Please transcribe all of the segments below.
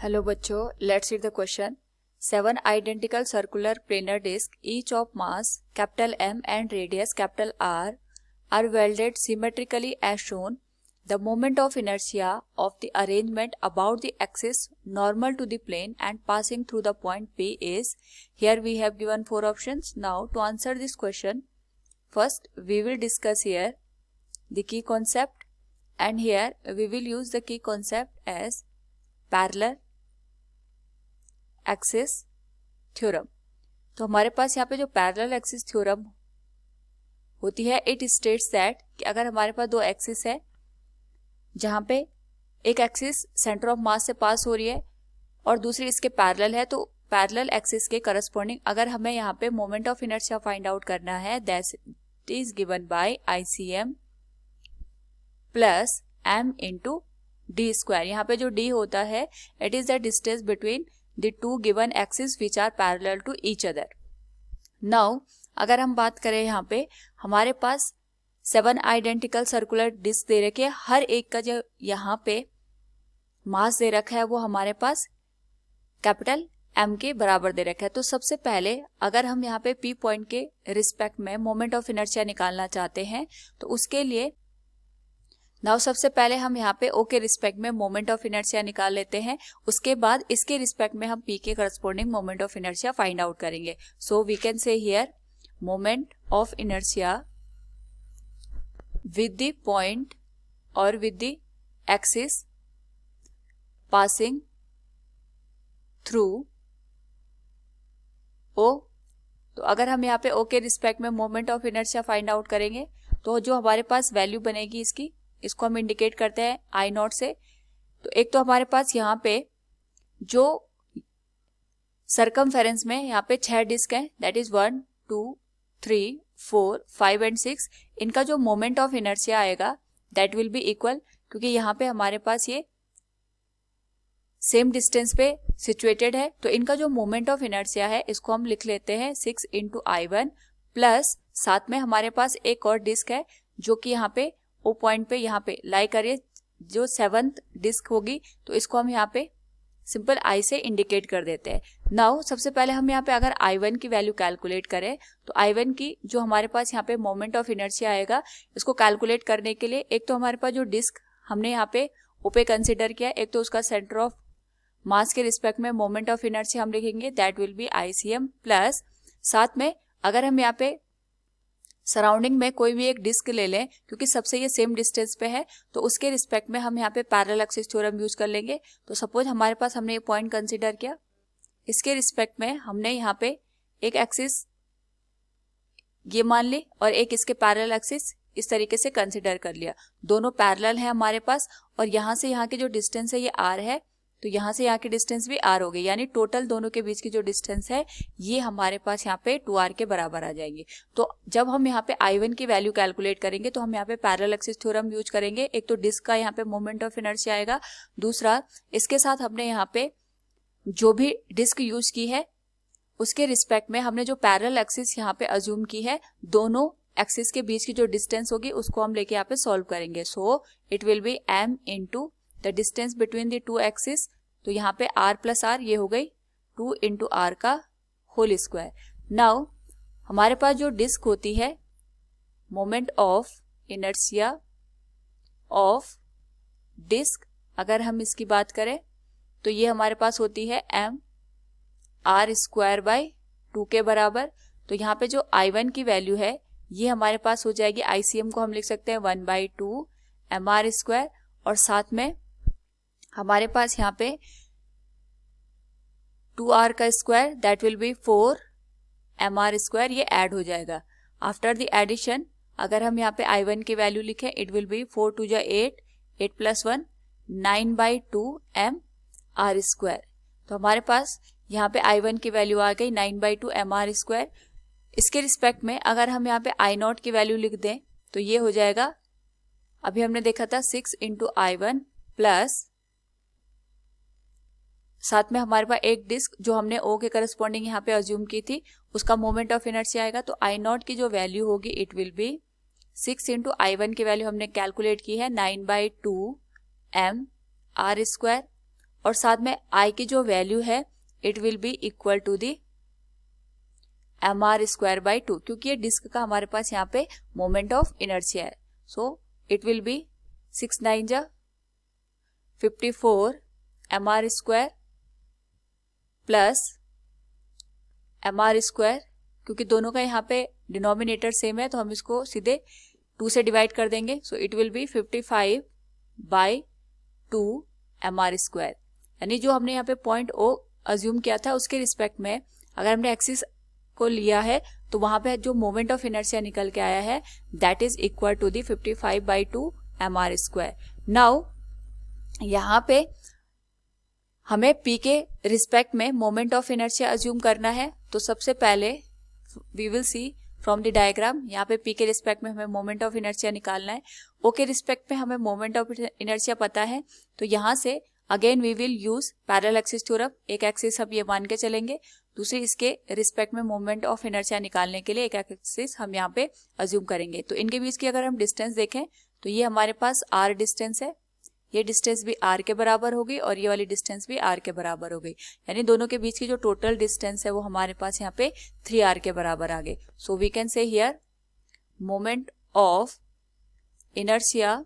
Hello बच्चों, let's read the question. 7 identical circular planar discs, each of mass capital M and radius capital R, are welded symmetrically as shown. The moment of inertia of the arrangement about the axis normal to the plane and passing through the point P is. Here we have given 4 options. Now to answer this question, first we will discuss here the key concept, and here we will use the key concept as parallel axis theorem. तो हमारे पास यहाँ पे जो parallel axis theorem होती है, it states that कि अगर हमारे पास दो एक्सिस है जहाँ पे एक एक्सिस सेंटर ऑफ मास से पास हो रही है और दूसरी इसके पैरेलल है, तो पैरेलल एक्सिस के करस्पॉन्डिंग अगर हमें यहाँ पे moment of inertia find out करना है, that is given by ICM plus m into D square. यहाँ पे जो d होता है, it is the distance between the two given axes which are parallel to each other. Now अगर हम बात करें यहाँ पे हमारे पास 7 identical circular disc दे रखे हैं, हर एक का जो यहाँ पे मास दे रखा है वो हमारे पास कैपिटल M के बराबर दे रखा है। तो सबसे पहले अगर हम यहाँ पे P पॉइंट के रिस्पेक्ट में मोमेंट ऑफ इनर्शिया निकालना चाहते हैं तो उसके लिए सबसे पहले हम यहाँ पे O के रिस्पेक्ट में मोमेंट ऑफ इनर्शिया निकाल लेते हैं। उसके बाद इसके रिस्पेक्ट में हम P के corresponding moment of inertia find out करेंगे। So we can say here moment of inertia with the point और with the axis passing through O। तो अगर हम यहाँ पे O के रिस्पेक्ट में moment of inertia find out करेंगे तो जो हमारे पास वैल्यू बनेगी इसको हम इंडिकेट करते हैं I0 से। तो एक तो हमारे पास यहाँ पे जो सरकमफेरेंस में यहाँ पे 6 डिस्क हैं, दैट इज 1 2 3 4 5 एंड 6। इनका जो मोमेंट ऑफ इनर्शिया आएगा दैट विल बी इक्वल, क्योंकि यहाँ पे हमारे पास ये सेम डिस्टेंस पे सिचुएटेड है। तो इनका जो मोमेंट ऑफ इनर्शिया है इसको हम लिख लेते हैं 6 इंटू I1 प्लस साथ में हमारे पास एक और डिस्क है जो कि यहाँ पे ओ पॉइंट पे यहाँ पे लाई करिए, जो 7th डिस्क होगी, तो इसको हम यहाँ पे सिंपल I से इंडिकेट कर देते हैं। नाउ सबसे पहले हम यहाँ पे अगर I1 की वैल्यू कैलकुलेट करें तो I1 की जो हमारे पास यहाँ पे मोमेंट ऑफ इनर्शिया आएगा, इसको कैलकुलेट करने के लिए एक तो हमारे पास जो डिस्क हमने यहाँ पे ओ पे कंसिडर किया, एक तो उसका सेंटर ऑफ मास के रिस्पेक्ट में मोमेंट ऑफ इनर्शिया हम लिखेंगे, that will B ICM plus साथ में अगर हम यहाँ पे सराउंडिंग में कोई भी एक डिस्क ले लें, क्योंकि सबसे ये सेम डिस्टेंस पे है, तो उसके रिस्पेक्ट में हम यहाँ पे पैरेलल एक्सिस थ्योरम यूज कर लेंगे। तो सपोज हमारे पास हमने ये पॉइंट कंसीडर किया, इसके रिस्पेक्ट में हमने यहाँ पे एक एक्सिस ये मान ली और एक इसके पैरेलल एक्सिस इस तरीके से कंसीडर कर लिया। दोनों पैरेलल है हमारे पास और यहाँ से यहाँ की जो डिस्टेंस है ये R है, तो यहाँ से यहाँ की डिस्टेंस भी R हो गई, यानी टोटल दोनों के बीच की जो डिस्टेंस है ये हमारे पास यहाँ पे 2R के बराबर आ जाएंगे। तो जब हम यहाँ पे I1 की वैल्यू कैलकुलेट करेंगे तो हम यहाँ पे पैरेलल एक्सिस थ्योरम यूज करेंगे। एक तो डिस्क का यहाँ पे मोमेंट ऑफ इनर्शिया आएगा, दूसरा इसके साथ हमने यहाँ पे जो भी डिस्क यूज की है उसके रिस्पेक्ट में हमने जो पैरेलल एक्सिस यहाँ पे अज्यूम की है, दोनों एक्सिस के बीच की जो डिस्टेंस होगी उसको हम लेके यहाँ पे सॉल्व करेंगे। सो it will B m into the distance between the two axis. तो यहाँ पे R प्लस R ये हो गई 2 इंटू R का होल स्क्वायर। नाउ हमारे पास जो डिस्क होती है, moment of inertia of disc अगर हम इसकी बात करें तो ये हमारे पास होती है m R स्क्वायर बाय 2 के बराबर। तो यहाँ पे जो I1 की वैल्यू है ये हमारे पास हो जाएगी, ICM को हम लिख सकते हैं 1/2 mR स्क्वायर और साथ में हमारे पास यहाँ पे 2R का square that will B 4 mR square, ये ऐड हो जाएगा। आफ्टर द एडिशन अगर हम यहाँ पे I1 की वैल्यू लिखें, it will B 4 2 8 8 plus 1 9/2 mR square. तो हमारे पास यहाँ पे I1 की वैल्यू आ गई 9/2 mR स्क्वायर। इसके रिस्पेक्ट में अगर हम यहाँ पे I0 की वैल्यू लिख दें तो ये हो जाएगा, अभी हमने देखा था 6 इंटू I1 प्लस साथ में हमारे पास एक डिस्क जो हमने O के करस्पॉन्डिंग यहाँ पे अज्यूम की थी उसका मोमेंट ऑफ इनर्शिया आएगा। तो I0 की जो वैल्यू होगी it will B 6 into I1 की वैल्यू हमने कैलकुलेट की है 9/2 mR स्क्वायर और साथ में I की जो वैल्यू है it will be equal to the mr square by 2, क्योंकि ये डिस्क का हमारे पास यहाँ पे मोमेंट ऑफ इनर्शिया है. सो इट विल बी 6 9 जा 54 mr square plus mr square, क्योंकि दोनों का यहाँ पे डिनोमिनेटर सेम है तो हम इसको सीधे 2 से डिवाइड कर देंगे. So it will B 55 by 2 mr square. यानी जो हमने यहाँ पे पॉइंट O अज्यूम किया था उसके रिस्पेक्ट में अगर हमने एक्सिस को लिया है तो वहां पे जो मोमेंट ऑफ इनर्शिया निकल के आया है that is equal to the 55 by 2 mr square. Now यहाँ पे हमें P के रिस्पेक्ट में मोमेंट ऑफ इनर्शिया अज्यूम करना है. तो सबसे पहले we will see from the diagram, यहाँ पे P के रिस्पेक्ट में हमें मोमेंट ऑफ इनर्शिया निकालना है. O के रिस्पेक्ट में हमें मोमेंट ऑफ इनर्शिया पता है. तो यहाँ से again we will use parallel axis theorem. एक एक्सिस हम ये मान के चलेंगे, दूसरी इसके रिस्पेक्ट में मोमेंट ऑफ इनर्शिया निकालने के लिए एक एक्सिस हम यहाँ पे अज्यूम करेंगे. तो इनके बीच की अगर हम डिस्टेंस देखें तो ये हमारे पास r डिस्टेंस है, ये डिस्टेंस भी r के बराबर होगी और ये वाली डिस्टेंस भी r के बराबर हो गई. यानी दोनों के बीच की जो टोटल डिस्टेंस है वो हमारे पास यहाँ पे 3r के बराबर आ गई. So we can say here moment of inertia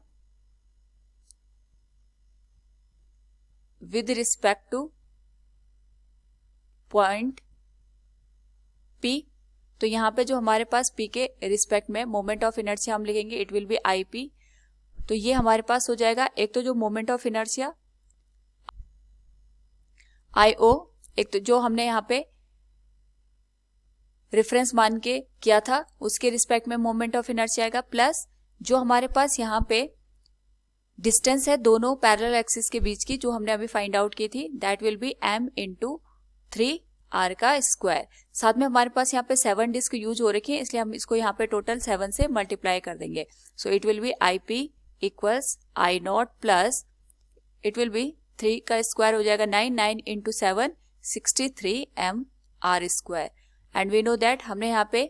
with respect to point P. तो यहाँ पे जो हमारे पास P के रिस्पेक्ट में मोमेंट ऑफ इनर्शिया हम लिखेंगे इट विल बी IP. तो ये हमारे पास हो जाएगा एक तो जो मोमेंट ऑफ इनर्शिया IO, एक तो जो हमने यहाँ पे रेफरेंस मान के किया था उसके रिस्पेक्ट में मोमेंट ऑफ इनर्शिया आएगा, प्लस जो हमारे पास यहाँ पे डिस्टेंस है दोनों पैरेलल एक्सिस के बीच की जो हमने अभी फाइंड आउट की थी that will B m into 3r का स्क्वायर. साथ में हमारे पास यहाँ पे 7 डिस्क यूज हो रखी है इसलिए हम इसको यहाँ पे टोटल 7 से मल्टीप्लाई कर देंगे. So it will be IP equals I not plus it will be 3 का स्क्वायर हो जाएगा 9, 9 into 7 63 mr square. And we know that हमने यहाँ पे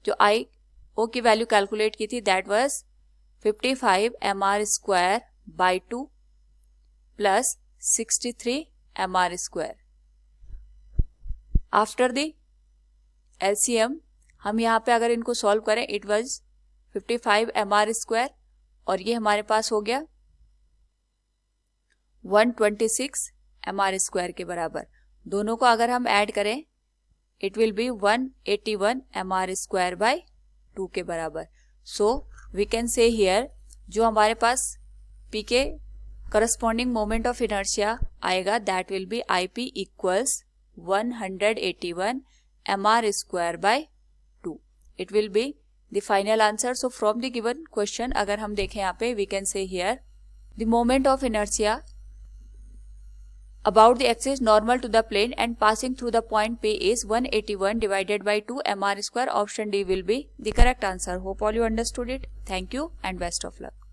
जो IO की वैल्यू कैलकुलेट की थी that was 55 mr square by 2 plus 63 mr square. After the LCM हम यहाँ पे अगर इनको सॉल्व करें इट वाज 55 mr स्क्वायर और ये हमारे पास हो गया 126 mr स्क्वायर के बराबर. दोनों को अगर हम ऐड करें it will be 181 mr square by 2 के बराबर. So we can say here जो हमारे पास P के करस्पॉन्डिंग मोमेंट ऑफ इनर्शिया आएगा that will be IP equals 181 mr square by 2. It will be the final answer. So from the given question अगर हम देखें यहाँ पे we can say here the moment of inertia about the axis normal to the plane and passing through the point P is 181 divided by 2 mr square. Option D will be the correct answer. Hope all you understood it. Thank you and best of luck.